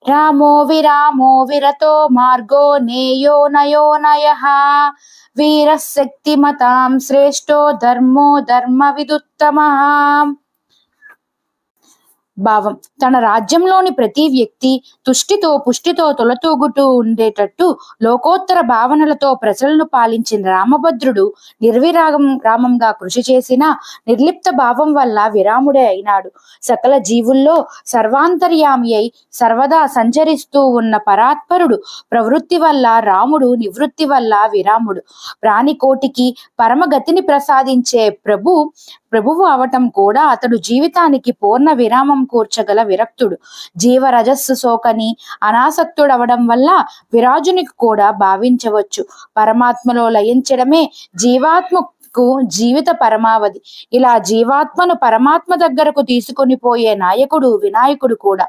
రామో విరామో విరతో మార్గో నేయో నయో నయః వీరశక్తిమతాం శ్రేష్టో ధర్మో ధర్మ విదుత్తమః. భావం: తన రాజ్యంలోని ప్రతి వ్యక్తి తుష్టితో పుష్టితో తొలతూగుతూ ఉండేటట్టు లోకోత్తర భావనలతో ప్రజలను పాలించిన రామభద్రుడు రామంగా కృషి చేసిన నిర్లిప్త భావం వల్ల విరాముడే అయినాడు. సకల జీవుల్లో సర్వాంతర్యామి అయి సర్వదా సంచరిస్తూ ఉన్న పరాత్పరుడు ప్రవృత్తి వల్ల రాముడు, నివృత్తి వల్ల విరాముడు. ప్రాణికోటికి పరమగతిని ప్రసాదించే ప్రభువు అవటం కూడా అతడు జీవితానికి పూర్ణ విరామం కూర్చగల విరక్తుడు. జీవరజస్సు సోకని అనాసక్తుడవడం వల్ల విరాజునికి కూడా భావించవచ్చు. పరమాత్మలో లయించడమే జీవాత్మకు జీవిత పరమావధి. ఇలా జీవాత్మను పరమాత్మ దగ్గరకు తీసుకొని పోయే నాయకుడు వినాయకుడు కూడా.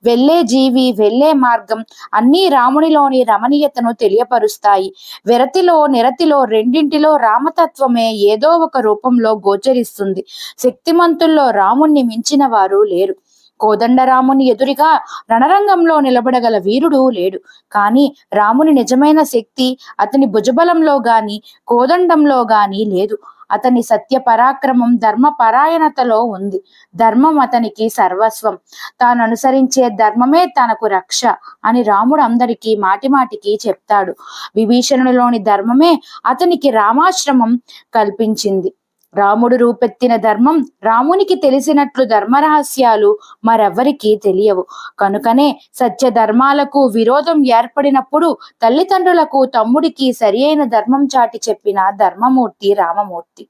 వెళ్ళే జీవి, వెళ్ళే మార్గం అన్నీ రామునిలోని రమణీయతను తెలియపరుస్తాయి. విరతిలో నిరతిలో రెండింటిలో రామతత్వమే ఏదో ఒక రూపంలో గోచరిస్తుంది. శక్తిమంతుల్లో రాముణ్ణి మించిన వారు లేరు. కోదండరాముని ఎదురుగా రణరంగంలో నిలబడగల వీరుడు లేడు. కానీ రాముని నిజమైన శక్తి అతని భుజబలంలో గాని కోదండంలో గాని లేదు. అతని సత్య పరాక్రమం ధర్మపరాయణతలో ఉంది. ధర్మం అతనికి సర్వస్వం. తాను అనుసరించే ధర్మమే తనకు రక్ష అని రాముడు అందరికీ మాటిమాటికి చెప్తాడు. విభీషణునిలోని ధర్మమే అతనికి రామాశ్రమం కల్పించింది. రాముడు రూపెత్తిన ధర్మం రామునికి తెలిసినట్లు ధర్మరహస్యాలు మరెవ్వరికీ తెలియవు. కనుకనే సత్య ధర్మాలకు విరోధం ఏర్పడినప్పుడు తల్లిదండ్రులకు, తమ్ముడికి సరియైన ధర్మం చాటి చెప్పిన ధర్మమూర్తి రామమూర్తి.